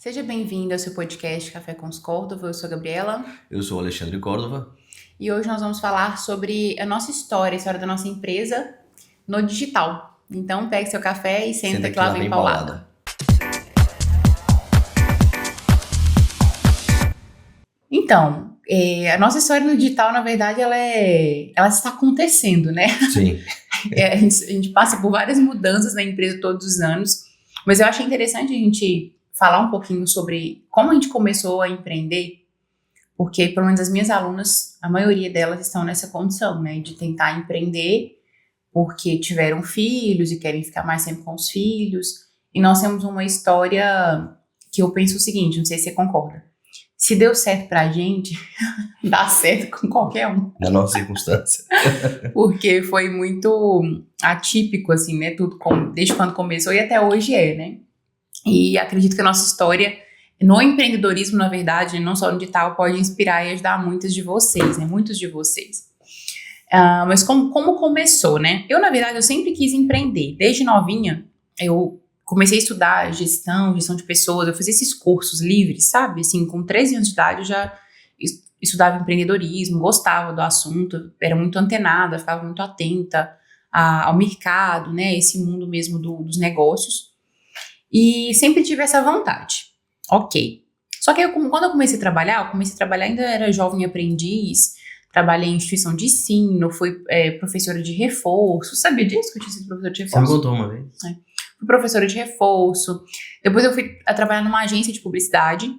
Seja bem-vindo ao seu podcast Café com os Córdova. Eu sou a Gabriela. Eu sou o Alexandre Córdova. E hoje nós vamos falar sobre a nossa história, a história da nossa empresa no digital. Então, pegue seu café e senta que lá vem paulada. Então, a nossa história no digital, na verdade, ela está acontecendo, né? Sim. A gente passa por várias mudanças na empresa todos os anos, mas eu acho interessante a gente falar um pouquinho sobre como a gente começou a empreender, porque pelo menos as minhas alunas, a maioria delas estão nessa condição, né, de tentar empreender porque tiveram filhos e querem ficar mais tempo com os filhos. E nós temos uma história que eu penso o seguinte, não sei se você concorda. Se deu certo pra gente, dá certo com qualquer um. Na nossa circunstância. Porque foi muito atípico, assim, né, tudo desde quando começou e até hoje né. E acredito que a nossa história no empreendedorismo, na verdade, não só no digital, pode inspirar e ajudar muitos de vocês. Mas como começou, né? Eu, na verdade, eu sempre quis empreender. Desde novinha, eu comecei a estudar gestão de pessoas, eu fazia esses cursos livres, sabe? Assim, com 13 anos de idade, eu já estudava empreendedorismo, gostava do assunto, era muito antenada, ficava muito atenta ao mercado, né? Esse mundo mesmo dos negócios. E sempre tive essa vontade. Ok. Só que quando eu comecei a trabalhar ainda era jovem aprendiz, trabalhei em instituição de ensino, fui professora de reforço. Sabia disso que eu tinha sido professora de reforço? Você me contou uma vez. Fui professora de reforço. Depois eu fui trabalhar numa agência de publicidade.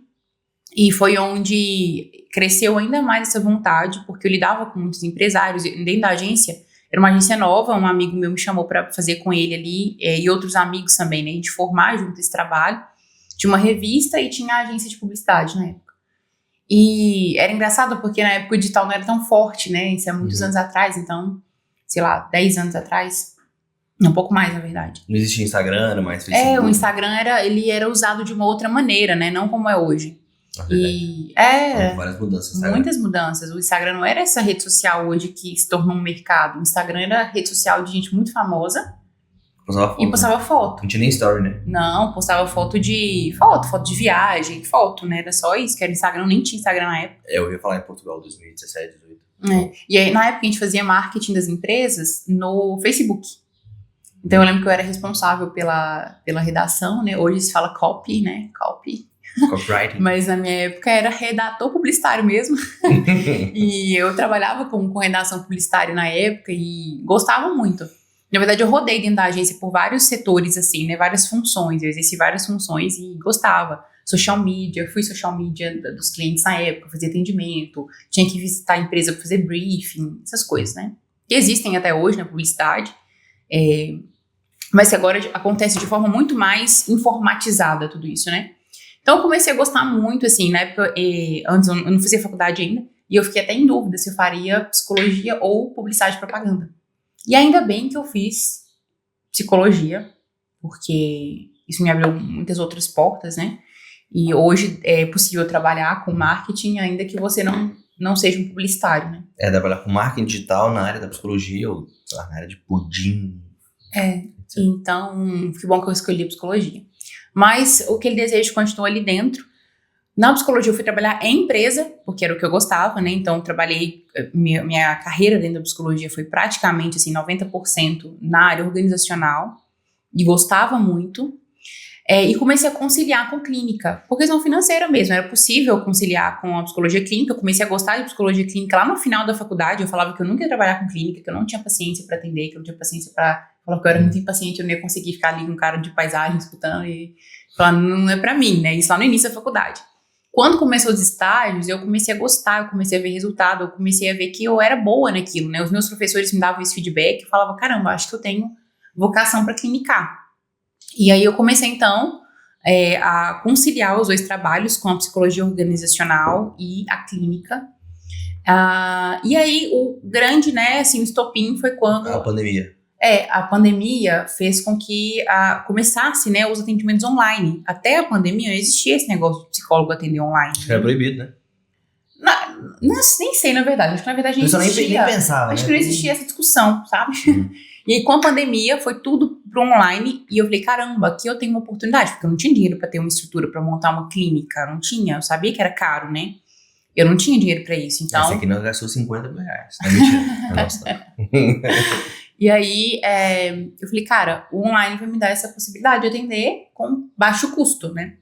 E foi onde cresceu ainda mais essa vontade, porque eu lidava com muitos empresários. Dentro da agência, era uma agência nova, um amigo meu me chamou para fazer com ele ali, e outros amigos também, né? A gente formar junto esse trabalho. Tinha uma revista e tinha a agência de publicidade na época. E era engraçado porque na época o digital não era tão forte, né? Isso é muitos anos atrás, então, sei lá, 10 anos atrás. Um pouco mais, na verdade. Não existia Instagram, era mais Facebook. O Instagram era usado de uma outra maneira, né? Não como é hoje. Várias mudanças. Muitas mudanças. O Instagram não era essa rede social hoje que se tornou um mercado. O Instagram era rede social de gente muito famosa. Postava foto. Não tinha nem story, né? Não, postava foto de viagem, né? Era só isso, que era Instagram, nem tinha Instagram na época. Eu ia falar em Portugal, 2017, 2018. E aí, na época, a gente fazia marketing das empresas no Facebook. Então, eu lembro que eu era responsável pela redação, né? Hoje se fala copy, né? Copywriting. Mas na minha época era redator publicitário mesmo. E eu trabalhava com redação publicitária na época e gostava muito. Na verdade, eu rodei dentro da agência por vários setores, assim, né? Várias funções. Eu exerci várias funções e gostava. Social media, fui social media dos clientes na época, fazia atendimento, tinha que visitar a empresa para fazer briefing, essas coisas, né? Que existem até hoje na publicidade. Mas que agora acontece de forma muito mais informatizada tudo isso, né? Então eu comecei a gostar muito, assim, na época, antes eu não fazia faculdade ainda, e eu fiquei até em dúvida se eu faria psicologia ou publicidade e propaganda. E ainda bem que eu fiz psicologia, porque isso me abriu muitas outras portas, né? E hoje é possível trabalhar com marketing, ainda que você não seja um publicitário, né? Trabalhar com marketing digital na área da psicologia, ou sei lá, na área de pudim. Então, que bom que eu escolhi a psicologia. Mas aquele desejo continua ali dentro. Na psicologia eu fui trabalhar em empresa, porque era o que eu gostava, né? Então, trabalhei, minha carreira dentro da psicologia foi praticamente, assim, 90% na área organizacional. E gostava muito. E comecei a conciliar com clínica, por questão financeira mesmo. Era possível conciliar com a psicologia clínica. Eu comecei a gostar de psicologia clínica lá no final da faculdade. Eu falava que eu nunca ia trabalhar com clínica, que eu não tinha paciência para atender, que eu não tinha paciência para... Falava que eu era muito impaciente, eu não ia conseguir ficar ali com um cara de paisagem escutando e falando, não é pra mim, né? Isso lá no início da faculdade. Quando começou os estágios, eu comecei a gostar, eu comecei a ver resultado, eu comecei a ver que eu era boa naquilo, né? Os meus professores me davam esse feedback, eu falava, caramba, acho que eu tenho vocação para clinicar. E aí eu comecei, então, a conciliar os dois trabalhos com a psicologia organizacional e a clínica. E aí o grande, né, assim, o estopim foi quando... A pandemia. A pandemia fez com que começasse, né, os atendimentos online. Até a pandemia não existia esse negócio de psicólogo atender online. Acho que era proibido, né? Nem sei, na verdade. Acho que, na verdade, nem existia. Nem pensava, acho que não existia essa discussão, sabe? E aí, com a pandemia, foi tudo pro online e eu falei, caramba, aqui eu tenho uma oportunidade, porque eu não tinha dinheiro pra ter uma estrutura, pra montar uma clínica, não tinha, eu sabia que era caro, né? Eu não tinha dinheiro pra isso, então... Essa aqui nós gastou 50 mil reais. Não, mentira. Nossa. E aí, eu falei, cara, o online vai me dar essa possibilidade de atender com baixo custo, né?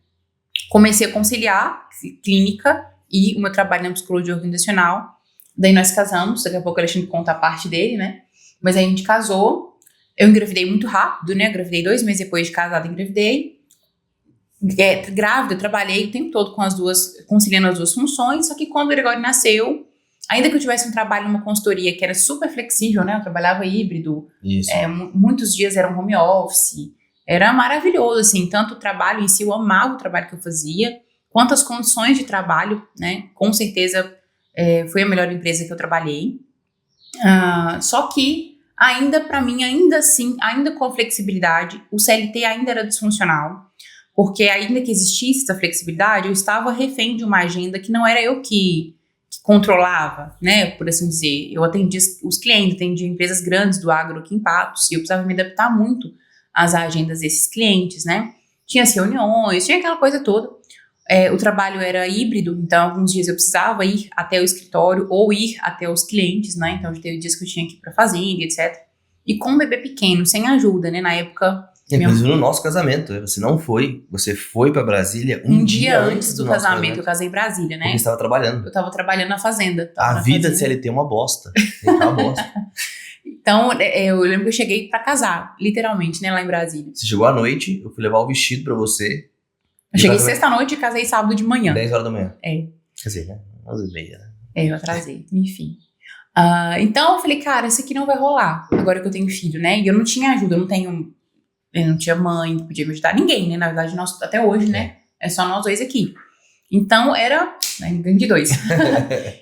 Comecei a conciliar clínica e o meu trabalho na psicologia organizacional. Daí nós casamos, daqui a pouco a gente conta a parte dele, né? Mas aí a gente casou, eu engravidei muito rápido, né? Eu engravidei 2 meses depois de casada, engravidei. Grávida, eu trabalhei o tempo todo com as duas, conciliando as duas funções, só que quando o Gregório nasceu, ainda que eu tivesse um trabalho numa consultoria que era super flexível, né? Eu trabalhava híbrido, muitos dias eram home office, era maravilhoso, assim, tanto o trabalho em si, eu amava o trabalho que eu fazia, quanto as condições de trabalho, né? Com certeza foi a melhor empresa que eu trabalhei. Só que, ainda pra mim, ainda assim, ainda com a flexibilidade, o CLT ainda era disfuncional. Porque ainda que existisse essa flexibilidade, eu estava refém de uma agenda que não era eu que controlava, né, por assim dizer. Eu atendia os clientes, atendia empresas grandes do agro aqui em Patos, e eu precisava me adaptar muito às agendas desses clientes, né. Tinha as reuniões, tinha aquela coisa toda. O trabalho era híbrido, então alguns dias eu precisava ir até o escritório ou ir até os clientes, né, então teve dias que eu tinha que ir para fazenda, etc. E com um bebê pequeno, sem ajuda, né, na época... Inclusive no nosso casamento, você não foi, você foi pra Brasília um dia antes do casamento. Eu casei em Brasília, né? Porque você estava trabalhando. Eu tava trabalhando na fazenda. A vida de CLT é uma bosta. É uma bosta. Então, eu lembro que eu cheguei pra casar, literalmente, né, lá em Brasília. Você chegou à noite, eu fui levar o vestido pra você. Eu cheguei sexta-noite e casei sábado de manhã. 10 horas da manhã. Quer dizer, né? 11h30, né? Eu atrasei, enfim. Então, eu falei, cara, isso aqui não vai rolar, agora que eu tenho filho, né? E eu não tinha ajuda, eu não tinha mãe que podia me ajudar, ninguém, né? Na verdade, nós, até hoje, né? É só nós dois aqui. Então, era... Ganho de 2.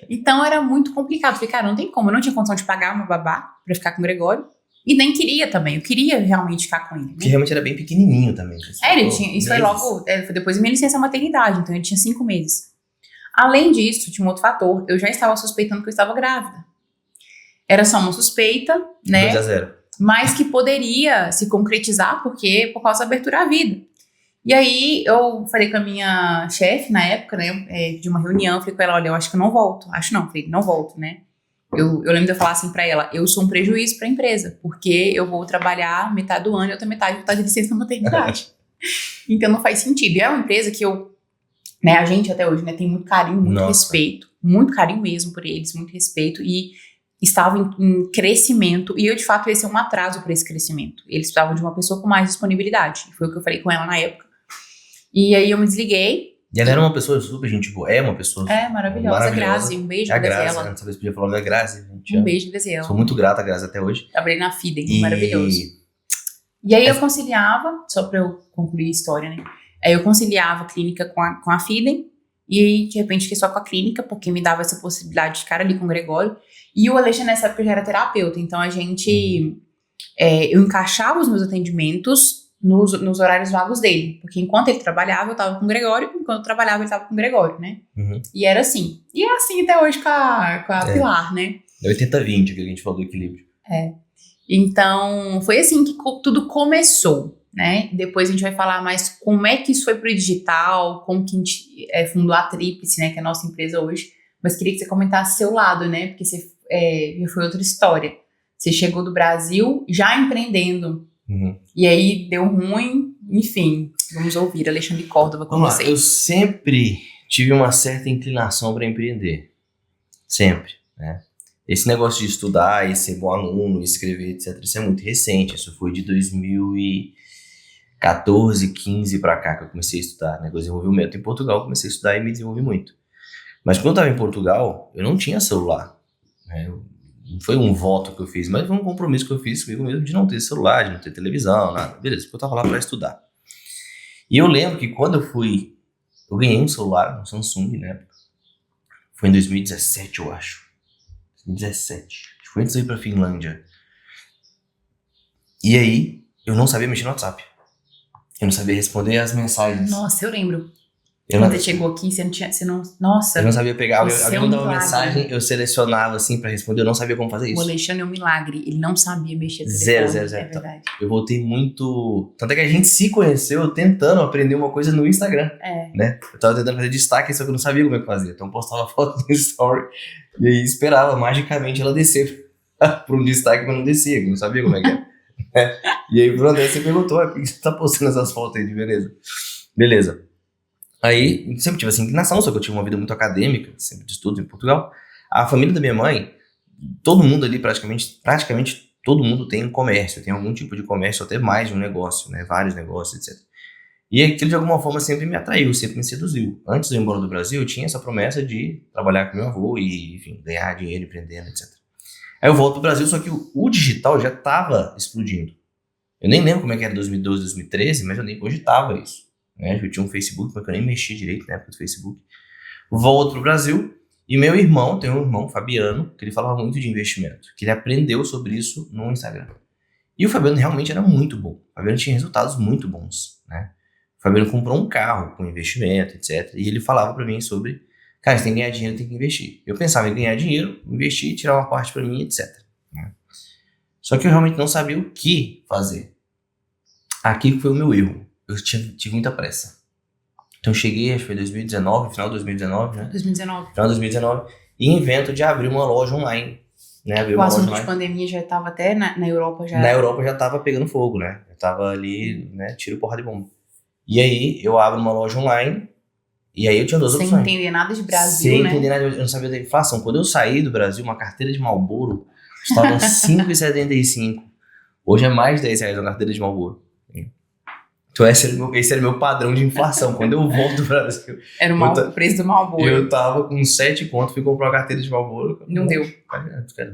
Então, era muito complicado. Falei, cara, não tem como. Eu não tinha condição de pagar uma babá pra ficar com o Gregório. E nem queria também. Eu queria realmente ficar com ele. Né? Que realmente era bem pequenininho também. Ele tinha... Isso foi logo... foi depois da minha licença maternidade. Então, ele tinha 5 meses. Além disso, tinha um outro fator. Eu já estava suspeitando que eu estava grávida. Era só uma suspeita, né? 2-0. Mas que poderia se concretizar porque por causa da abertura à vida. E aí eu falei com a minha chefe na época, né, de uma reunião, falei com ela, olha, eu acho que eu não volto. Acho não, falei, não volto, né. Eu lembro de eu falar assim pra ela, eu sou um prejuízo pra empresa, porque eu vou trabalhar metade do ano e outra metade vou estar de licença maternidade. Então não faz sentido. E é uma empresa que a gente até hoje, né, tem muito carinho, muito respeito, muito carinho mesmo por eles, muito respeito, e estava em crescimento, e eu, de fato, ia ser um atraso para esse crescimento. Eles precisavam de uma pessoa com mais disponibilidade. Foi o que eu falei com ela na época. E aí eu me desliguei. E ela era uma pessoa super gente boa. É uma pessoa maravilhosa. Grazi, um beijo, Graziela. Grazi, não sabia se podia falar, mas é Grazi. Um beijo, Graziela. Sou muito grata a Grazi até hoje. Trabalhei na Fidem, maravilhoso. E aí eu conciliava, só para eu concluir a história, né? Aí eu conciliava a clínica com a Fidem, e aí, de repente, fiquei só com a clínica, porque me dava essa possibilidade de ficar ali com o Gregório. E o Alexandre, nessa época, já era terapeuta. Então, eu encaixava os meus atendimentos nos horários vagos dele. Porque enquanto ele trabalhava, eu tava com o Gregório. Enquanto eu trabalhava, ele tava com o Gregório, né? Uhum. E era assim. E é assim até hoje com a Pilar, né? É 80-20, que a gente falou do equilíbrio. Então, foi assim que tudo começou. Né? Depois a gente vai falar mais como é que isso foi pro digital, como que a gente fundou a Tríplice, né, que é a nossa empresa hoje. Mas queria que você comentasse seu lado, né? Porque você foi outra história. Você chegou do Brasil já empreendendo. Uhum. E aí deu ruim, enfim. Vamos ouvir Alexandre Córdova com você. Eu sempre tive uma certa inclinação para empreender. Sempre, né? Esse negócio de estudar e ser bom aluno, escrever, etc., isso é muito recente. Isso foi de 2014, 15 pra cá que eu comecei a estudar, né? Eu desenvolvi o método em Portugal, eu comecei a estudar e me desenvolvi muito. Mas quando eu estava em Portugal, eu não tinha celular, né? Não foi um voto que eu fiz, mas foi um compromisso que eu fiz comigo mesmo de não ter celular, de não ter televisão, nada. Beleza, porque eu tava lá para estudar. E eu lembro que quando eu ganhei um celular, um Samsung, né? Foi em 2017, eu acho. 2017. Acho que foi antes de ir pra Finlândia. E aí, eu não sabia mexer no WhatsApp. Eu não sabia responder as mensagens. Nossa, eu lembro. Quando você chegou aqui, nossa, eu não sabia pegar. Alguém mandava uma milagre. mensagem, eu selecionava assim pra responder, eu não sabia como fazer O isso. Alexandre é um milagre, ele não sabia mexer no Zero. telefone, é verdade. Eu voltei muito... Tanto é que a gente se conheceu tentando aprender uma coisa no Instagram, né? Eu tava tentando fazer destaque, só que eu não sabia como é que fazia. Então eu postava foto no story e aí esperava magicamente ela descer pra um destaque, mas não descia, que eu não sabia como é que era. E aí pro André você perguntou, por que você tá postando essas fotos aí de beleza. Aí, sempre tive essa inclinação, só que eu tive uma vida muito acadêmica, sempre de estudos em Portugal. A família da minha mãe, todo mundo ali, praticamente todo mundo tem um comércio, tem algum tipo de comércio, até mais de um negócio, né? Vários negócios, etc. E aquilo, de alguma forma, sempre me atraiu, sempre me seduziu. Antes de eu ir embora do Brasil, eu tinha essa promessa de trabalhar com meu avô e, enfim, ganhar dinheiro empreendendo, etc. Aí eu volto pro Brasil, só que o digital já estava explodindo. Eu nem lembro como é que era 2012, 2013, mas eu nem cogitava isso. Né? Eu tinha um Facebook, mas eu nem mexia direito na época do Facebook. Volto pro Brasil e meu irmão, tem um irmão, Fabiano, que ele falava muito de investimento, que ele aprendeu sobre isso no Instagram. E o Fabiano realmente era muito bom. O Fabiano tinha resultados muito bons, né? O Fabiano comprou um carro com investimento, etc. E ele falava pra mim sobre, cara, você tem que ganhar dinheiro, tem que investir. Eu pensava em ganhar dinheiro, investir, tirar uma parte pra mim, etc. Né? Só que eu realmente não sabia o que fazer. Aqui foi o meu erro. Eu tive muita pressa. Então eu cheguei, acho que foi 2019, final de 2019, né? 2019. Final de 2019, e invento de abrir uma loja online. Né? O assunto de pandemia já estava até na Europa já. Na Europa já estava pegando fogo, né? Eu tava ali, né? Tiro, porrada de bomba. E aí eu abro uma loja online, e aí eu tinha duas opções. Sem entender nada de Brasil, Sem né? entender nada, eu não sabia da inflação. Quando eu saí do Brasil, uma carteira de Marlboro estava R$ 5,75. Hoje é mais de R$10 uma carteira de Marlboro. Então esse era o meu padrão de inflação. Quando eu volto do Brasil... Era o preço do Marlboro. Eu tava com 7 conto, fui comprar uma carteira de Marlboro. Não deu.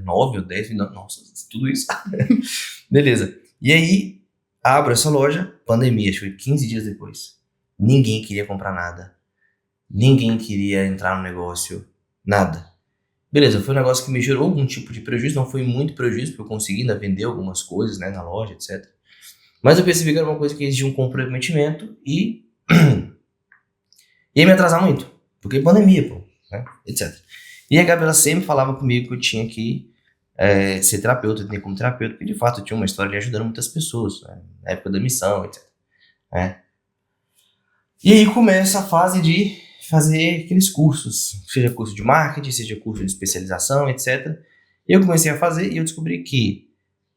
9 ou 10, nossa, tudo isso. Beleza. E aí, abro essa loja, pandemia, acho que foi 15 dias depois. Ninguém queria comprar nada. Ninguém queria entrar no negócio. Nada. Beleza, foi um negócio que me gerou algum tipo de prejuízo, não foi muito prejuízo, porque eu consegui ainda vender algumas coisas, né, na loja, etc. Mas eu percebi que era uma coisa que exigia um comprometimento e ia me atrasar muito, porque pandemia, pô, né, etc. E a Gabriela sempre falava comigo que eu tinha que ser terapeuta, eu tinha como terapeuta, porque de fato eu tinha uma história de ajudando muitas pessoas, né, na época da missão, etc. Né. E aí começa a fase de fazer aqueles cursos, seja curso de marketing, seja curso de especialização, etc. E eu comecei a fazer e eu descobri que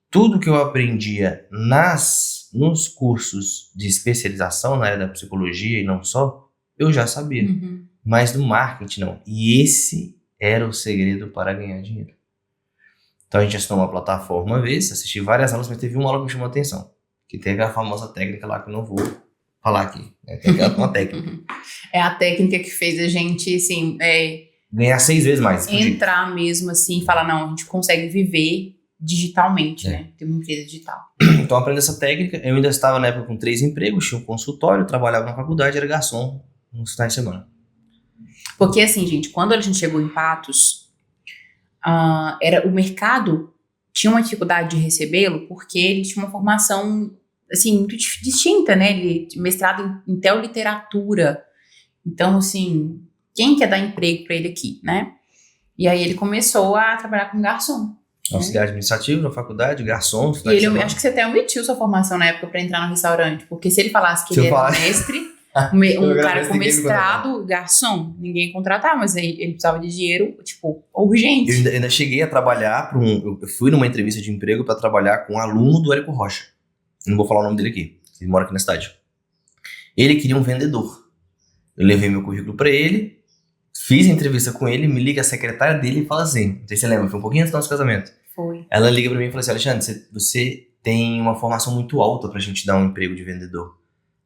tudo que eu aprendia nos cursos de especialização na área da psicologia e não só, eu já sabia. Uhum. Mas do marketing não. E esse era o segredo para ganhar dinheiro. Então a gente assinou uma plataforma uma vez, assisti várias aulas, mas teve uma aula que me chamou a atenção. Que teve a famosa técnica lá que eu não vou falar aqui. Né? Tem uma técnica. É a técnica que fez a gente, assim... ganhar 6 vezes mais. Entrar mesmo, assim, e falar, não, a gente consegue viver digitalmente, né? Ter uma empresa digital. Então, aprendo essa técnica. Eu ainda estava na época com 3 empregos, tinha um consultório, trabalhava na faculdade, era garçom nos finais de semana. Porque, assim, gente, quando a gente chegou em Patos, o mercado tinha uma dificuldade de recebê-lo porque ele tinha uma formação, assim, muito distinta, né? Ele mestrado em teoliteratura. Então, assim, quem quer dar emprego para ele aqui, né? E aí ele começou a trabalhar como garçom. Auxiliar administrativo na faculdade, garçom. E ele, acho que você até omitiu sua formação na época para entrar no restaurante, porque se ele falasse que ele era mestre, um cara com mestrado, garçom, ninguém contratava, mas aí ele precisava de dinheiro, tipo, urgente. Eu ainda cheguei a trabalhar eu fui numa entrevista de emprego para trabalhar com um aluno do Érico Rocha. Não vou falar o nome dele aqui, ele mora aqui na cidade. Ele queria um vendedor. Eu levei meu currículo para ele, fiz a entrevista com ele, me liga a secretária dele e fala assim, não sei se você lembra, foi um pouquinho antes do nosso casamento. Foi. Ela liga pra mim e fala assim, Alexandre, você tem uma formação muito alta pra gente dar um emprego de vendedor.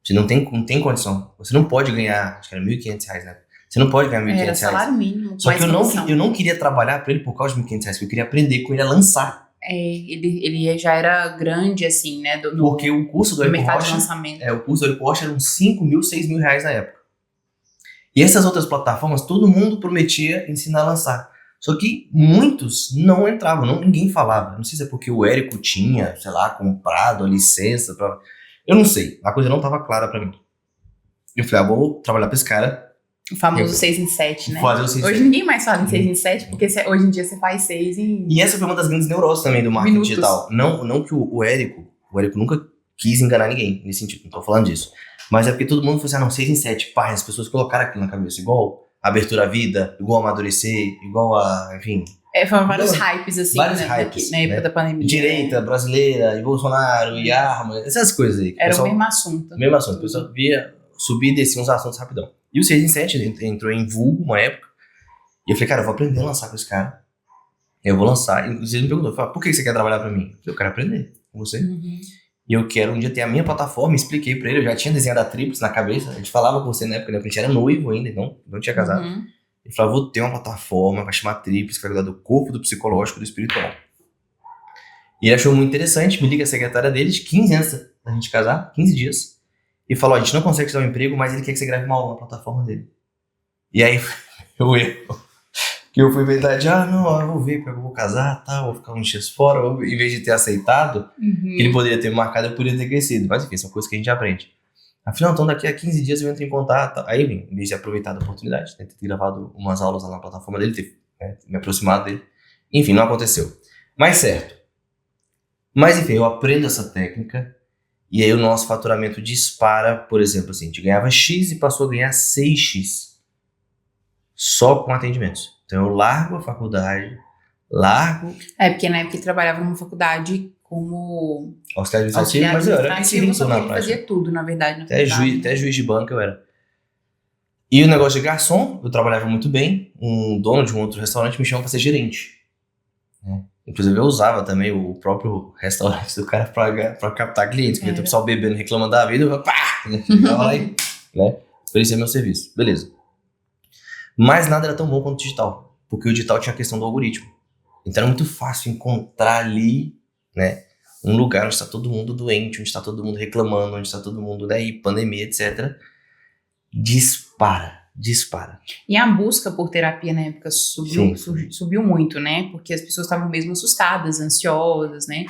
Você não tem condição. Você não pode ganhar, acho que era R$1.500, né? Você não pode ganhar R$1.500. Era salário mínimo. Só que eu não queria trabalhar pra ele por causa de R$1.500, porque eu queria aprender com ele a lançar. Ele já era grande, assim, né? Porque o curso do Érico mercado Rocha, de lançamento. o curso do Érico Rocha era uns R$5.000, R$6.000 na época. E essas outras plataformas, todo mundo prometia ensinar a lançar. Só que muitos não entravam, ninguém falava. Não sei se é porque o Érico tinha, sei lá, comprado a licença. Eu não sei, a coisa não estava clara para mim. Eu falei, vou trabalhar pra esse cara. O famoso 6 em 7, né? Fazer o 6 em 7. Hoje ninguém mais fala em 6 em 7, porque hoje em dia você faz 6 em... E essa foi uma das grandes neuroses também do marketing minutos. digital. Não que o Érico nunca quis enganar ninguém nesse sentido, não tô falando disso. Mas é porque todo mundo falou assim, 6 em 7, pá, as pessoas colocaram aquilo na cabeça, igual abertura à vida, igual amadurecer, igual a, enfim... Foram vários hypes, assim, vários né, hypes, na época da pandemia. Direita, brasileira, e Bolsonaro, e arma, essas coisas aí. Era o mesmo assunto. Mesmo assunto, o pessoal via, subir e descer uns assuntos rapidão. E o 6 em 7 entrou em vulgo uma época, e eu falei, cara, eu vou aprender a lançar com esse cara. Eu vou lançar, inclusive ele me perguntou, por que você quer trabalhar pra mim? Eu quero aprender com você. E eu quero um dia ter a minha plataforma, expliquei pra ele, eu já tinha desenhado a Tríplice na cabeça, a gente falava com você na época, né, porque a gente era noivo ainda, não tinha casado. Ele falou, vou ter uma plataforma, vai chamar Tríplice, que vai cuidar do corpo, do psicológico e do espiritual. E ele achou muito interessante, me liga a secretária dele, de 15 anos da gente casar, 15 dias, e falou, a gente não consegue te dar um emprego, mas ele quer que você grave uma aula na plataforma dele. E aí, eu fui verdade, eu vou ver, porque eu vou casar, vou ficar uns dias fora, em vez de ter aceitado, que ele poderia ter marcado, eu poderia ter crescido. Mas enfim, são coisas que a gente aprende. Afinal, então daqui a 15 dias eu entro em contato. Aí, em vez de aproveitar a oportunidade, né, ter gravado umas aulas lá na plataforma dele, ter me aproximado dele. Enfim, não aconteceu. Mas certo. Mas enfim, eu aprendo essa técnica e aí o nosso faturamento dispara, por exemplo, assim, a gente ganhava X e passou a ganhar 6X. Só com atendimentos. Então eu largo a faculdade, porque na época eu trabalhava numa faculdade como... auxiliar administrativo, mas eu era inserido na prática. Fazia tudo, na verdade. Até juiz de banco eu era. E o negócio de garçom, eu trabalhava muito bem. Um dono de um outro restaurante me chamou pra ser gerente. Inclusive eu usava também o próprio restaurante do cara pra captar clientes. Porque o pessoal bebendo, reclamando da vida, eu ficava lá e oferecia meu serviço. Beleza. Mas nada era tão bom quanto o digital. Porque o digital tinha a questão do algoritmo. Então era muito fácil encontrar ali, né, um lugar onde está todo mundo doente, onde está todo mundo reclamando, onde está todo mundo, pandemia, etc. Dispara. E a busca por terapia na época subiu muito, né? Porque as pessoas estavam mesmo assustadas, ansiosas, né?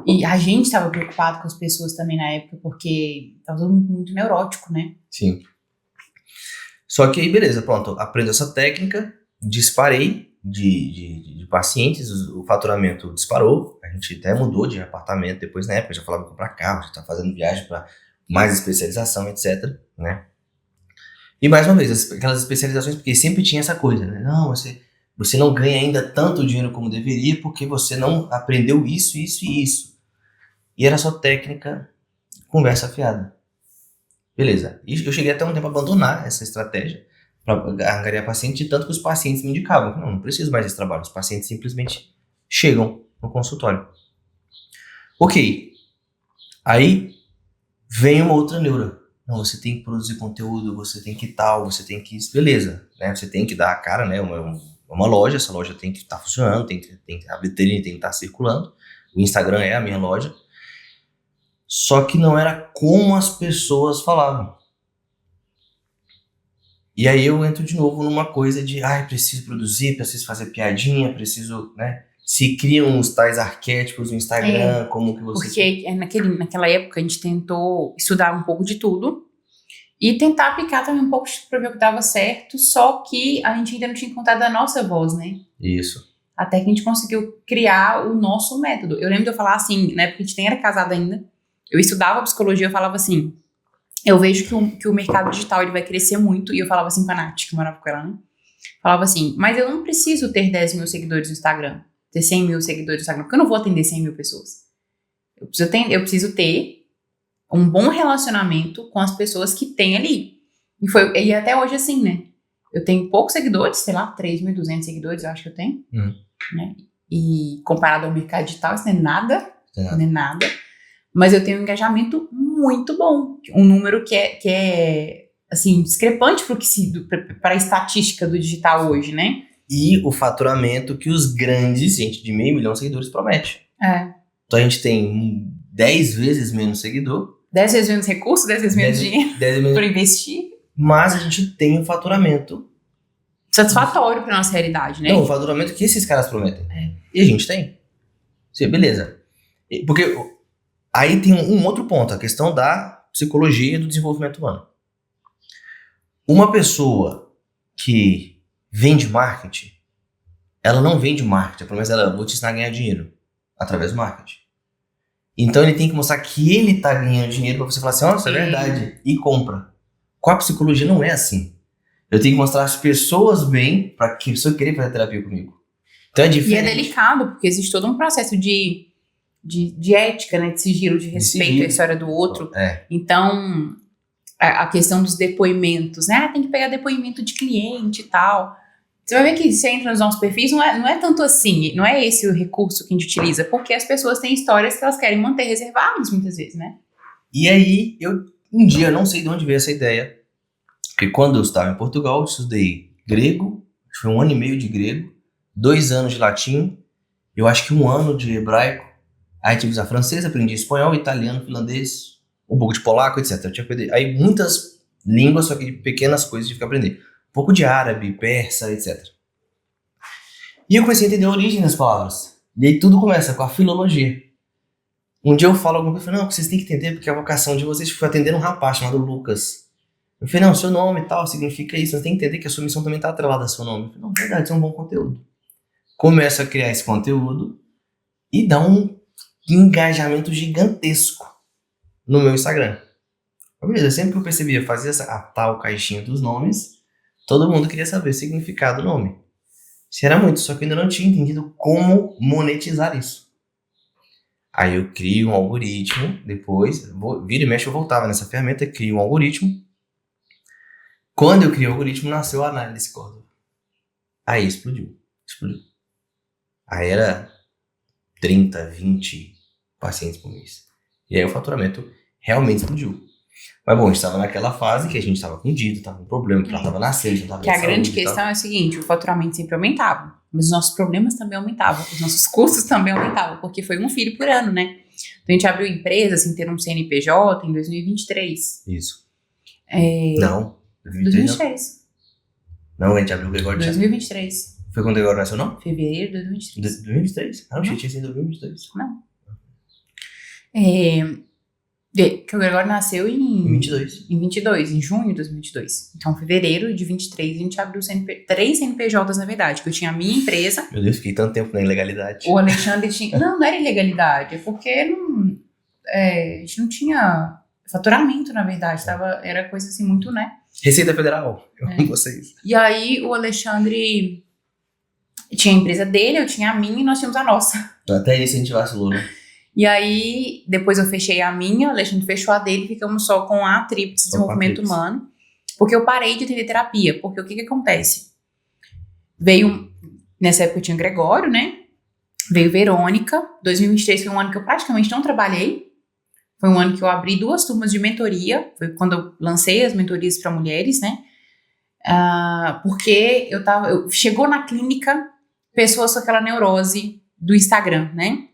E a gente estava preocupado com as pessoas também na época, porque estava todo mundo muito neurótico, né? Sim. Só que aí, beleza, pronto, aprendo essa técnica, disparei de pacientes, o faturamento disparou, a gente até mudou de apartamento depois, na época, já falava em comprar carro, já estava fazendo viagem para mais especialização, etc, né? E mais uma vez, aquelas especializações, porque sempre tinha essa coisa, né? Não, você não ganha ainda tanto dinheiro como deveria porque você não aprendeu isso, isso e isso. E era só técnica, conversa fiada. Beleza. E eu cheguei até um tempo a abandonar essa estratégia para angariar paciente, tanto que os pacientes me indicavam. Não preciso mais desse trabalho. Os pacientes simplesmente chegam no consultório. Ok. Aí vem uma outra neura. Não, você tem que produzir conteúdo, você tem que tal, você tem que... Beleza, né? Você tem que dar a cara, né? Uma loja, essa loja tem que estar funcionando, a vitrine tem que estar circulando. O Instagram é a minha loja. Só que não era como as pessoas falavam. E aí eu entro de novo numa coisa de, preciso produzir, preciso fazer piadinha, preciso, né? Se criam os tais arquétipos no Instagram, como que você... Porque naquela época a gente tentou estudar um pouco de tudo e tentar aplicar também um pouco para ver o que dava certo, só que a gente ainda não tinha encontrado a nossa voz, né? Isso. Até que a gente conseguiu criar o nosso método. Eu lembro de eu falar assim, na época a gente nem era casado ainda, eu estudava psicologia, eu falava assim, eu vejo que o mercado digital ele vai crescer muito, e eu falava assim com a Nath, que morava com ela, né? Falava assim, mas eu não preciso ter 10 mil seguidores no Instagram, ter 100 mil seguidores no Instagram, porque eu não vou atender 100 mil pessoas. Eu preciso ter um bom relacionamento com as pessoas que tem ali. E até hoje assim, né? Eu tenho poucos seguidores, sei lá, 3.200 seguidores eu acho que eu tenho, né? E comparado ao mercado digital, isso não é nada, não é nada. Mas eu tenho um engajamento muito bom. Um número que é assim, discrepante para a estatística do digital hoje, né? E o faturamento que os grandes, gente de 500 mil de seguidores, promete. Então a gente tem 10 vezes menos seguidor. 10 vezes menos recurso, 10 vezes menos dinheiro para investir. Mas a gente tem um faturamento satisfatório para nossa realidade, né? Não, o faturamento que esses caras prometem. E a gente tem. Sim, beleza. Porque... Aí tem um outro ponto, a questão da psicologia e do desenvolvimento humano. Uma pessoa que vende marketing, ela não vende marketing. A promessa dela, vou te ensinar a ganhar dinheiro através do marketing. Então ele tem que mostrar que ele tá ganhando dinheiro pra você falar assim, nossa, é verdade, e compra. Com a psicologia não é assim. Eu tenho que mostrar as pessoas bem pra que a pessoa querer fazer terapia comigo. Então é diferente. E é delicado, porque existe todo um processo de ética, né? De sigilo, de respeito à história do outro. Então, a questão dos depoimentos, né? Tem que pegar depoimento de cliente e tal. Você vai ver que você entra nos nossos perfis, não é tanto assim, não é esse o recurso que a gente utiliza, porque as pessoas têm histórias que elas querem manter reservadas muitas vezes, né? E aí, um dia, não sei de onde veio essa ideia, porque quando eu estava em Portugal, eu estudei grego, acho que foi 1 ano e meio de grego, 2 anos de latim, eu acho que 1 ano de hebraico, aí tive que usar francês, aprendi espanhol, italiano, finlandês, um pouco de polaco, etc. Eu tinha que aprender, aí muitas línguas, só que pequenas coisas eu tive que aprender. Um pouco de árabe, persa, etc. E eu comecei a entender a origem das palavras. E aí tudo começa com a filologia. Um dia eu falo alguma coisa, eu falei, não, vocês têm que entender porque a vocação de vocês foi atender um rapaz chamado Lucas. Eu falei, não, seu nome e tal significa isso, você tem que entender que a sua missão também está atrelada ao seu nome. Eu falei, não, verdade, isso é um bom conteúdo. Começo a criar esse conteúdo e dá um engajamento gigantesco no meu Instagram. Beleza, sempre que eu percebia fazer a tal caixinha dos nomes, todo mundo queria saber o significado do nome. Isso era muito, só que eu ainda não tinha entendido como monetizar isso. Aí eu crio um algoritmo, depois, vira e mexe eu voltava nessa ferramenta, crio um algoritmo. Quando eu criei o algoritmo, nasceu a análise Córdoba. Aí explodiu. Aí era 30, 20 pacientes por mês. E aí o faturamento realmente explodiu. Mas bom, a gente estava naquela fase que a gente estava com dívida, estava com problema, que ela estava nascendo, estava que a grande questão é o seguinte, o faturamento sempre aumentava, mas os nossos problemas também aumentavam, os nossos custos também aumentavam, porque foi 1 filho por ano, né? Então a gente abriu empresa, assim, ter um CNPJ em 2023. Isso. Não, 2023. Não, a gente abriu o Gregório 2023. Foi quando o Gregório nasceu, não? Fevereiro de 2023. 2023? Ah, não, tinha sido 2023. Não. Que o Gregório nasceu em 22. Em 22, em junho de 2022. Então, em fevereiro de 23, a gente abriu 3 CNPJs, na verdade, que eu tinha a minha empresa. Meu Deus, fiquei tanto tempo na ilegalidade. O Alexandre tinha... Não era ilegalidade, é porque a gente não tinha faturamento, na verdade. Era coisa assim muito, né? Receita Federal, eu amo vocês. E aí, o Alexandre tinha a empresa dele, eu tinha a minha e nós tínhamos a nossa. Até isso a gente vacilou, né? E aí, depois eu fechei a minha, o Alexandre fechou a dele, ficamos só com a Tríplice de Desenvolvimento Humano, porque eu parei de atender terapia, porque o que acontece? Nessa época eu tinha Gregório, né? Veio Verônica, 2023 foi um ano que eu praticamente não trabalhei, foi um ano que eu abri 2 turmas de mentoria, foi quando eu lancei as mentorias para mulheres, né? Porque chegou na clínica pessoas com aquela neurose do Instagram, né?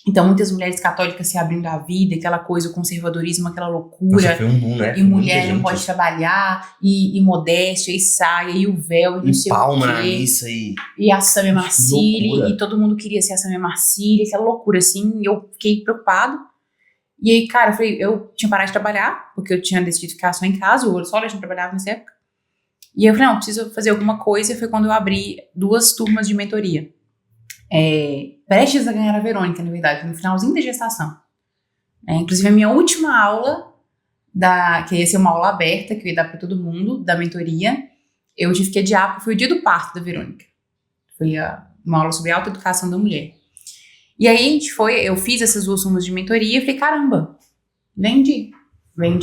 Então, muitas mulheres católicas se abrindo à vida, aquela coisa, o conservadorismo, aquela loucura. Nossa, foi um boom, né? E mulher não pode trabalhar, e modéstia, e saia, e o véu, e não sei o quê. Palma na missa, e a Samia Marcilli, e todo mundo queria ser a Samia Marcilli, aquela loucura, assim, e eu fiquei preocupado. E aí, cara, eu tinha parado de trabalhar, porque eu tinha decidido ficar só em casa, o Só não trabalhava nessa época. E eu falei, não, preciso fazer alguma coisa, e foi quando eu abri 2 turmas de mentoria. Prestes a ganhar a Verônica, na verdade, no finalzinho da gestação. Inclusive, a minha última aula, que ia ser uma aula aberta, que eu ia dar para todo mundo, da mentoria, eu tive que adiar, porque foi o dia do parto da Verônica. Foi uma aula sobre autoeducação da mulher. E aí, eu fiz essas 2 turmas de mentoria e falei, caramba, vendi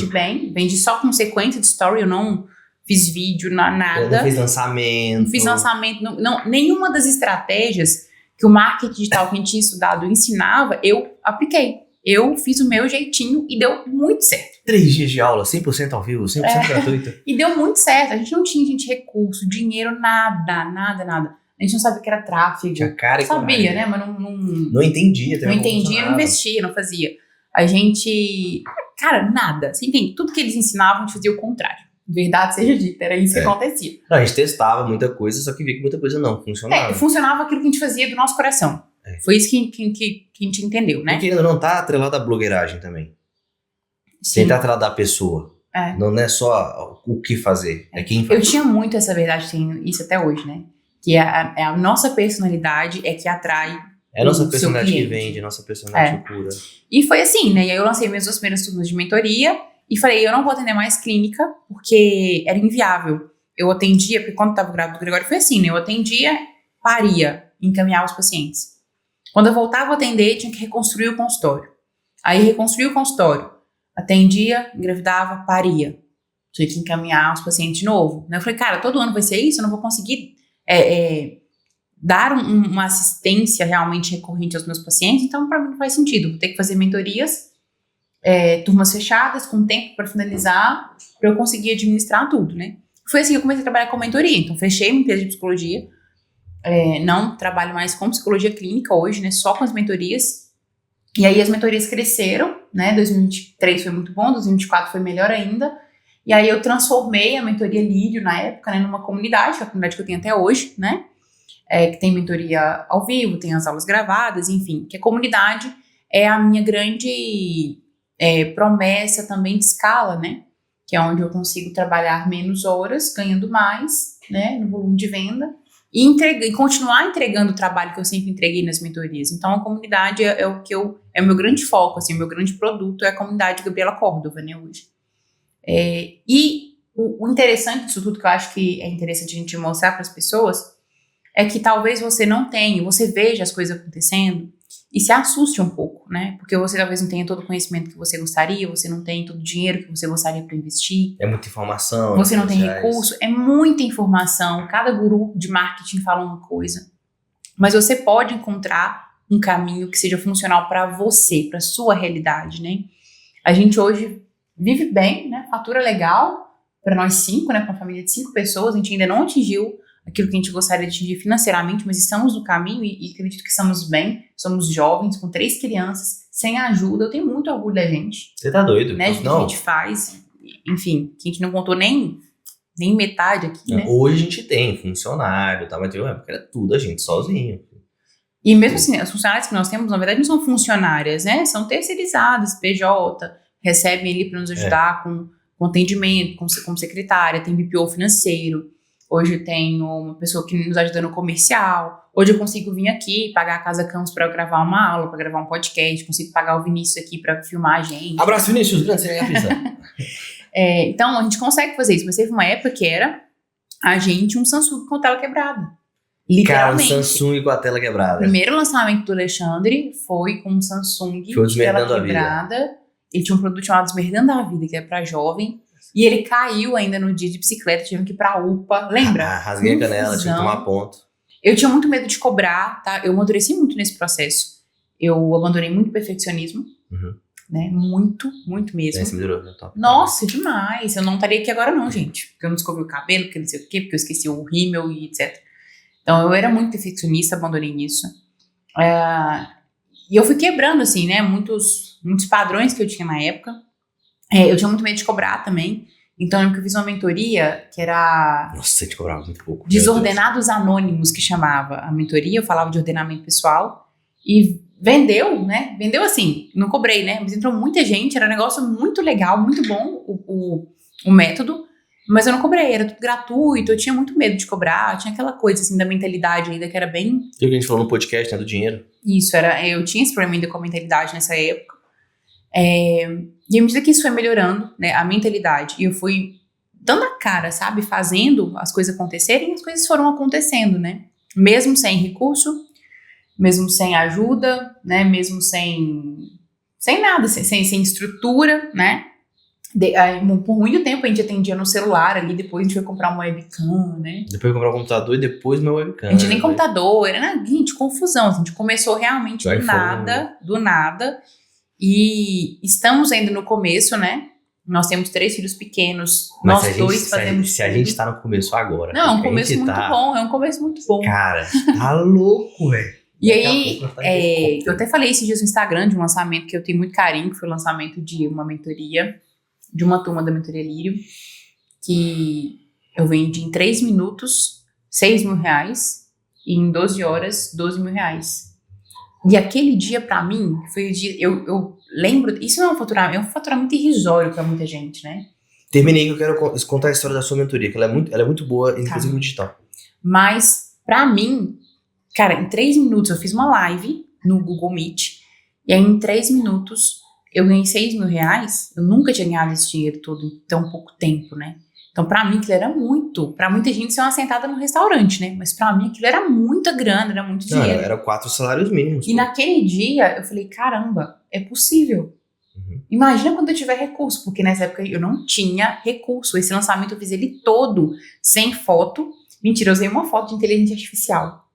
bem, vendi só com sequência de story, eu não fiz vídeo, nada. Eu não fiz lançamento. Não fiz lançamento, nenhuma das estratégias que o marketing digital que a gente tinha estudado ensinava, eu apliquei. Eu fiz o meu jeitinho e deu muito certo. 3 dias de aula, 100% ao vivo, 100% gratuita. E deu muito certo. A gente não tinha, recurso, dinheiro, nada. A gente não sabia o que era tráfego. Tinha cara e sabia, né? Mas não entendia. Não entendia, não investia, não fazia. A gente... Cara, nada. Você entende? Tudo que eles ensinavam, a gente fazia o contrário. Verdade seja dita, era isso que acontecia. Não, a gente testava muita coisa, só que via que muita coisa não funcionava. Funcionava aquilo que a gente fazia do nosso coração. Foi isso que a gente entendeu, né? Porque ainda não tá atrelado à blogueiragem também. Sim. Tem que estar atrelado à pessoa. Não é só o que fazer, é quem faz. Eu tinha muito essa verdade, tenho isso até hoje, né? Que a nossa personalidade é que atrai É a nossa o seu personalidade que cliente. vende, a nossa personalidade que cura. E foi assim, né? E aí eu lancei minhas 2 primeiras turmas de mentoria e falei, eu não vou atender mais clínica, porque era inviável. Eu atendia, porque quando eu tava grávida do Gregório foi assim, né? Eu atendia, paria, encaminhava os pacientes. Quando eu voltava a atender, tinha que reconstruir o consultório. Aí reconstruía o consultório, atendia, engravidava, paria. Tinha que encaminhar os pacientes de novo. Eu falei, cara, todo ano vai ser isso? Eu não vou conseguir dar uma assistência realmente recorrente aos meus pacientes, então para mim não faz sentido. Vou ter que fazer mentorias, turmas fechadas, com tempo para finalizar, para eu conseguir administrar tudo, né? Foi assim que eu comecei a trabalhar com mentoria. Então, fechei uma empresa de psicologia, não trabalho mais com psicologia clínica hoje, né? Só com as mentorias. E aí as mentorias cresceram, né? 2023 foi muito bom, 2024 foi melhor ainda. E aí eu transformei a mentoria Lírio na época, né, numa comunidade, que é a comunidade que eu tenho até hoje, né? Que tem mentoria ao vivo, tem as aulas gravadas, enfim. Que a comunidade é a minha grande promessa também de escala, né? Que é onde eu consigo trabalhar menos horas, ganhando mais, né? No volume de venda. E continuar entregando o trabalho que eu sempre entreguei nas mentorias. Então, a comunidade é o meu grande foco, assim, o meu grande produto é a comunidade Gabriela Córdova, né, hoje. E o interessante disso tudo, que eu acho que é interessante a gente mostrar para as pessoas, é que talvez você não tenha, você veja as coisas acontecendo e se assuste um pouco, né? Porque você talvez não tenha todo o conhecimento que você gostaria, você não tem todo o dinheiro que você gostaria para investir. É muita informação. Você não tem recurso, é muita informação. Cada guru de marketing fala uma coisa. Mas você pode encontrar um caminho que seja funcional para você, para sua realidade, né? A gente hoje vive bem, né? Fatura legal para nós 5, né? Com uma família de 5 pessoas. A gente ainda não atingiu aquilo que a gente gostaria de atingir financeiramente, mas estamos no caminho e acredito que estamos bem. Somos jovens, com 3 crianças, sem ajuda. Eu tenho muito orgulho da gente. Você tá doido? Né? De que a gente faz. Enfim, que a gente não contou nem metade aqui, né? Hoje a gente tem funcionário, tá? Mas porque era tudo a gente sozinho. E mesmo assim, as funcionárias que nós temos, na verdade, não são funcionárias, né? São terceirizadas, PJ, recebem ali para nos ajudar com atendimento, como secretária, tem BPO financeiro. Hoje eu tenho uma pessoa que nos ajuda no comercial. Hoje eu consigo vir aqui, pagar a Casa Campos para eu gravar uma aula, para gravar um podcast. Consigo pagar o Vinícius aqui para filmar a gente. Abraço, Vinícius. Grande, você é então, a gente consegue fazer isso. Mas teve uma época que era a gente um Samsung com tela quebrada. Literalmente. Cara, um Samsung com a tela quebrada. O primeiro lançamento do Alexandre foi com um Samsung com tela quebrada. Ele tinha um produto chamado Desmerdando a Vida, que é para jovem. E ele caiu ainda no dia de bicicleta, tivemos que ir pra UPA, lembra? Rasguei a canela, tive que tomar ponto. Eu tinha muito medo de cobrar, tá? Eu amadureci muito nesse processo. Eu abandonei muito perfeccionismo, né? Muito, muito mesmo. Você me durou, né? Top. Nossa, demais. Eu não estaria aqui agora não, gente. Porque eu não escovei o cabelo, porque não sei o quê, porque eu esqueci o rímel e etc. Então, eu era muito perfeccionista, abandonei isso. E eu fui quebrando, assim, né? Muitos padrões que eu tinha na época. Eu tinha muito medo de cobrar também. Então, eu lembro que eu fiz uma mentoria que era... Nossa, você cobrava muito pouco. Desordenados Anônimos, que chamava a mentoria. Eu falava de ordenamento pessoal. E vendeu, né? Vendeu assim, não cobrei, né? Mas entrou muita gente, era um negócio muito legal, muito bom o método. Mas eu não cobrei, era tudo gratuito. Eu tinha muito medo de cobrar. Tinha aquela coisa, assim, da mentalidade ainda que era bem... O que a gente falou no podcast, né? Do dinheiro. Isso, eu tinha esse problema ainda com a mentalidade nessa época. E à medida que isso foi melhorando, né, a mentalidade, e eu fui dando a cara, sabe, fazendo as coisas acontecerem, as coisas foram acontecendo, né, mesmo sem recurso, mesmo sem ajuda, né, mesmo sem nada, sem estrutura, né, por muito tempo a gente atendia no celular ali, depois a gente foi comprar uma webcam, né. Depois comprar um computador e depois meu webcam. A gente nem computador, era, gente, confusão, a gente começou realmente do nada. E estamos ainda no começo, né? Nós temos 3 filhos pequenos. Mas nós dois fazemos. Se a gente tá no começo agora. Não, é um começo muito bom. É um começo muito bom. Cara, tá louco, velho. E aí, eu até falei esses dias no Instagram de um lançamento que eu tenho muito carinho, que foi o lançamento de uma mentoria, de uma turma da Mentoria Lírio, que eu vendi em 3 minutos, R$6.000, e em 12 horas, R$12.000. E aquele dia, pra mim, foi o dia... Eu lembro... Isso não é um faturamento irrisório pra muita gente, né? Terminei que eu quero contar a história da sua mentoria, que ela é muito boa, inclusive no digital. Mas, pra mim, cara, em 3 minutos eu fiz uma live no Google Meet. E aí, em 3 minutos, eu ganhei 6 mil reais. Eu nunca tinha ganhado esse dinheiro todo em tão pouco tempo, né? Então, pra mim, aquilo era muito. Pra muita gente, isso é uma sentada no restaurante, né? Mas pra mim, aquilo era muita grana, era muito dinheiro. Não, era 4 salários mínimos. E naquele dia, eu falei, caramba, é possível. Imagina quando eu tiver recurso, porque nessa época eu não tinha recurso. Esse lançamento eu fiz ele todo sem foto. Mentira, eu usei uma foto de inteligência artificial.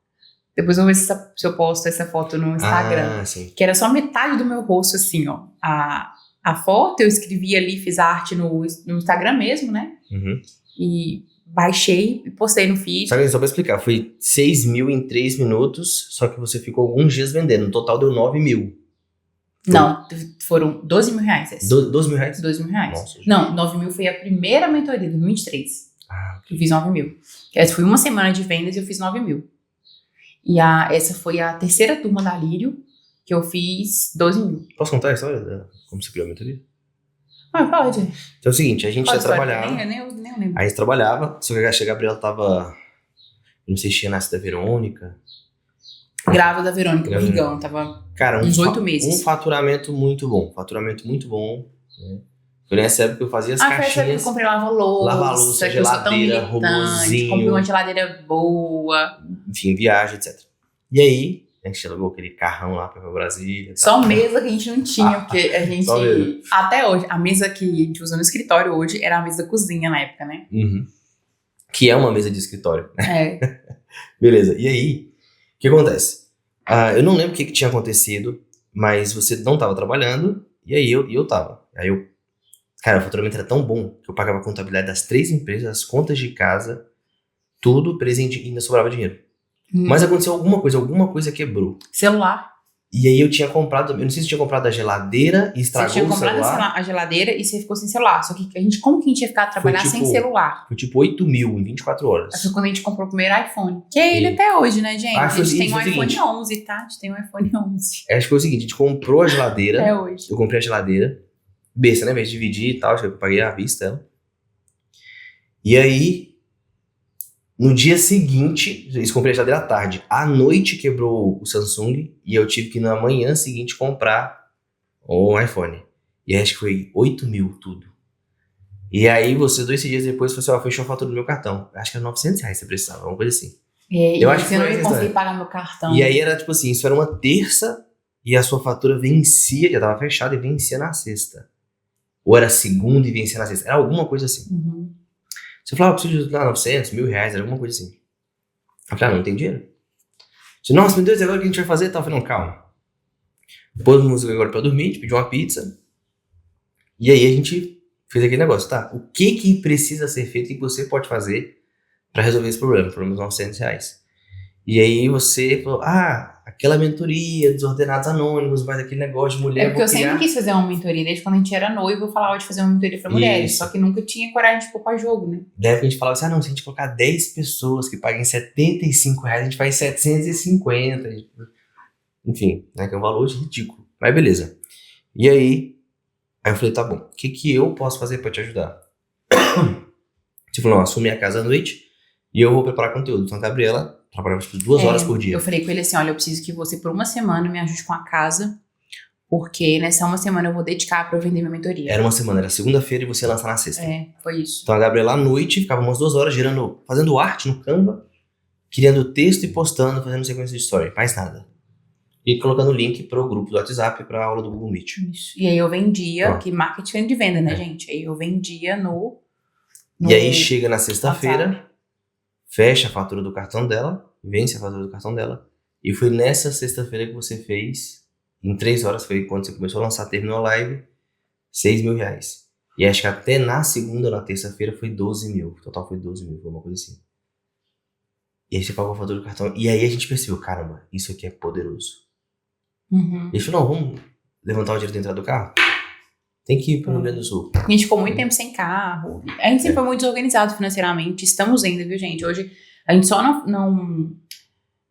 Depois eu vou ver se eu posto essa foto no Instagram. Sim. Que era só metade do meu rosto, assim, ó. A foto eu escrevi ali, fiz a arte no Instagram mesmo, né? E baixei e postei no feed. Só pra explicar, foi 6 mil em 3 minutos, só que você ficou alguns dias vendendo. No total deu 9 mil. Não, foram 12 mil reais. 12 mil reais? 12 mil reais. Nossa, não, 9 mil foi a primeira mentoria, 2023. Okay. Eu fiz 9 mil. Essa foi uma semana de vendas e eu fiz 9 mil. E essa foi a terceira turma da Lírio, que eu fiz 12 mil. Posso contar a história de como você criou a mentoria? Pode. Então é o seguinte, a gente já trabalhava. Nem eu lembro. A gente trabalhava, só que a Gabriela tava. Não sei se tinha nascido da Verônica. Grávida da Verônica, barrigão, tava uns 8 meses. Um faturamento muito bom. Né? Foi nessa época que eu fazia as caixinhas. Foi essa época que eu comprei lava-louça, geladeira, robozinho. Comprei uma geladeira boa. Enfim, viagem, etc. E aí, a gente alugou aquele carrão lá pra Brasília. Só mesa que a gente não tinha, porque a gente... Até hoje, a mesa que a gente usa no escritório hoje era a mesa da cozinha na época, né? Que é uma mesa de escritório. É. Beleza, e aí, o que acontece? Eu não lembro o que tinha acontecido, mas você não tava trabalhando, e aí eu tava. Cara, o faturamento era tão bom que eu pagava a contabilidade das 3 empresas, as contas de casa, tudo presente e ainda sobrava dinheiro. Mas aconteceu alguma coisa quebrou. Celular. E aí eu tinha comprado, eu não sei se tinha comprado a geladeira e estragou o celular. Você tinha comprado a geladeira e você ficou sem celular. Só que como que a gente ia ficar trabalhar sem celular? Foi tipo 8 mil em 24 horas. Foi quando a gente comprou o primeiro iPhone. Que é ele até hoje, né, gente? A gente tem um iPhone 11, tá? A gente tem um iPhone 11. Acho que foi o seguinte, a gente comprou a geladeira. Até hoje. Eu comprei a geladeira. Besta, né? Em vez de dividir e tal, acho que eu paguei à vista ela. E aí, no dia seguinte, eu comprei a geladeira à tarde. À noite quebrou o Samsung e eu tive que na manhã seguinte comprar um iPhone. E acho que foi 8 mil tudo. E aí você 2 dias depois falou assim, fechou a fatura do meu cartão. Acho que era 900 reais você precisava, alguma coisa assim. Eu acho que eu não ia conseguir pagar meu cartão. E aí era tipo assim, isso era uma terça e a sua fatura vencia, já tava fechada e vencia na sexta. Ou era segunda e vencia na sexta. Era alguma coisa assim. Você falava, preciso de 900, 1.000 reais, era alguma coisa assim. Eu falei, não tem dinheiro. Você, nossa, meu Deus, agora o que a gente vai fazer? Eu falei, não, calma. Pôs música agora pra dormir, a gente pediu uma pizza. E aí a gente fez aquele negócio, tá? O que precisa ser feito e que você pode fazer pra resolver esse problema? Por uns 900 reais. E aí você falou, aquela mentoria dos ordenados anônimos, mas aquele negócio de mulher. É porque eu sempre quis fazer uma mentoria, desde quando a gente era noivo, eu falava de fazer uma mentoria pra mulheres, só que nunca tinha coragem de pôr pra jogo, né? Daí a gente falava assim, se a gente colocar 10 pessoas que paguem 75 reais, a gente faz 750. Enfim, né, que é um valor ridículo. Mas beleza. E aí eu falei, tá bom, o que eu posso fazer pra te ajudar? Você falou, assumi a casa à noite e eu vou preparar conteúdo. Então a Gabriela trabalhava por 2 horas por dia. Eu falei com ele assim, olha, eu preciso que você por uma semana me ajude com a casa, porque nessa uma semana eu vou dedicar pra eu vender minha mentoria. Era uma semana, era segunda-feira e você ia lançar na sexta. Foi isso. Então a Gabriela à noite ficava umas 2 horas fazendo arte no Canva, criando texto e postando, fazendo sequência de story, mais nada. E colocando o link pro grupo do WhatsApp pra aula do Google Meet. Isso. E aí eu vendia, que marketing vem de venda, né, gente? Aí eu vendia no E aí chega na sexta-feira, fecha a fatura do cartão dela, vence a fatura do cartão dela. E foi nessa sexta-feira que você fez, em 3 horas, foi quando você começou a lançar, terminou a live, 6 mil reais. E acho que até na segunda ou na terça-feira foi 12 mil. O total foi 12 mil, foi uma coisa assim. E aí você pagou a fatura do cartão. E aí a gente percebeu, caramba, isso aqui é poderoso. E a gente falou, não, vamos levantar o dinheiro dentro do carro? Tem que ir pro Rio Grande do Sul. A gente ficou muito tempo sem carro. A gente sempre foi muito desorganizado financeiramente. Estamos ainda, viu, gente? Hoje a gente só não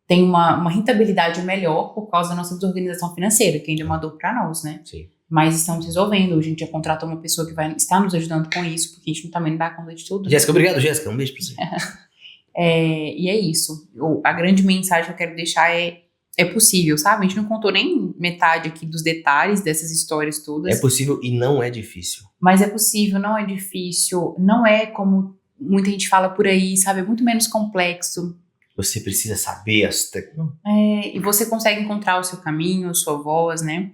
tem uma rentabilidade melhor por causa da nossa desorganização financeira, que ainda é uma dor pra nós, né? Sim. Mas estamos resolvendo. Hoje a gente já contratou uma pessoa que vai estar nos ajudando com isso, porque a gente também não dá conta de tudo. Jéssica, obrigado, Jéssica. Um beijo pra você. E é isso. A grande mensagem que eu quero deixar é possível, sabe? A gente não contou nem metade aqui dos detalhes dessas histórias todas. É possível e não é difícil. Mas é possível, não é difícil, não é como muita gente fala por aí, sabe? É muito menos complexo. Você precisa saber as técnicas. E você consegue encontrar o seu caminho, a sua voz, né?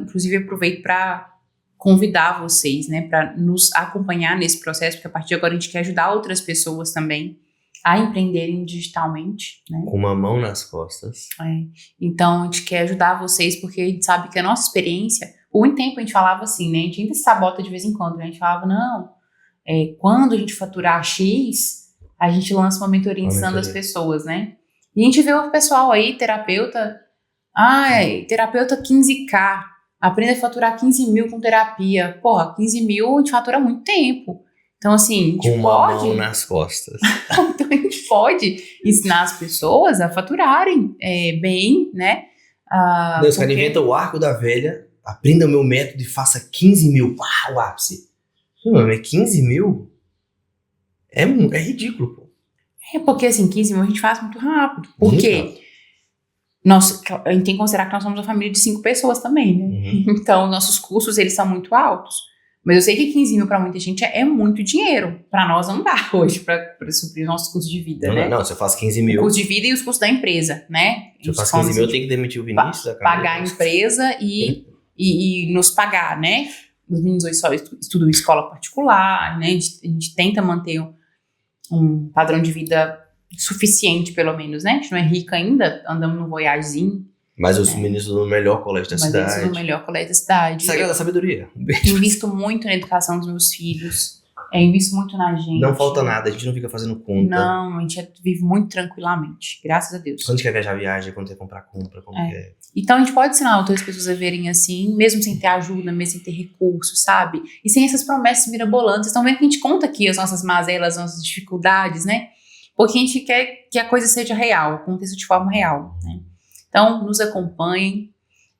Inclusive, aproveito para convidar vocês, né? Para nos acompanhar nesse processo, porque a partir de agora a gente quer ajudar outras pessoas também a empreenderem digitalmente, né? Com uma mão nas costas. Então, a gente quer ajudar vocês, porque a gente sabe que a nossa experiência, por muito tempo a gente falava assim, né? A gente ainda se sabota de vez em quando, né? A gente falava, não, quando a gente faturar X, a gente lança uma mentoria ensinando as pessoas, né? E a gente vê o pessoal aí, terapeuta 15K, aprende a faturar 15 mil com terapia. Porra, 15 mil a gente fatura há muito tempo. Então, assim, a gente com uma mão nas costas. Então, a gente pode ensinar as pessoas a faturarem bem, né? Deus, cara, inventa o arco da velha, aprenda o meu método e faça 15 mil. O ápice. Mas 15 mil é ridículo, pô. Porque, assim, 15 mil a gente faz muito rápido. Por quê? A gente tem que considerar que nós somos uma família de 5 pessoas também, né? Uhum. Então, nossos custos, eles são muito altos. Mas eu sei que 15 mil para muita gente é muito dinheiro. Para nós não dá hoje para suprir nossos custos de vida, né? Não, se eu faço 15 mil... O custo de vida e os custos da empresa, né? Se eu faço 15 mil, eu tenho que demitir o Vinícius. Pagar a empresa e nos pagar, né? Os meninos hoje só estudam em escola particular, né? A gente tenta manter um padrão de vida suficiente, pelo menos, né? A gente não é rica ainda, andamos num voyagezinho. Mas os meninos no melhor colégio da cidade. Mas eles no melhor colégio da cidade. Sagrada Sabedoria. Um beijo. Invisto muito na educação dos meus filhos. Invisto muito na gente. Não falta nada, a gente não fica fazendo conta. Não, a gente vive muito tranquilamente. Graças a Deus. Quando quer viajar, viaja. Quando quer comprar, compra. Quer... Então a gente pode ensinar outras pessoas a verem assim, mesmo sem ter ajuda, mesmo sem ter recursos, sabe? E sem essas promessas mirabolantes. Estão vendo que a gente conta aqui as nossas mazelas, as nossas dificuldades, né? Porque a gente quer que a coisa seja real, aconteça de forma real, né? Então, nos acompanhem,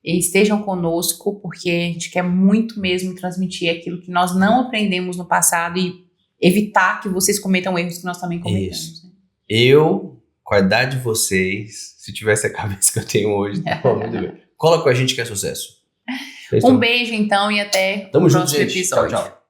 estejam conosco, porque a gente quer muito mesmo transmitir aquilo que nós não aprendemos no passado e evitar que vocês cometam erros que nós também cometemos. Isso. Né? Eu, com a idade de vocês, se tivesse a cabeça que eu tenho hoje, muito bem. Cola com a gente que é sucesso. Um beijo, então, e até o próximo episódio. Tchau, tchau.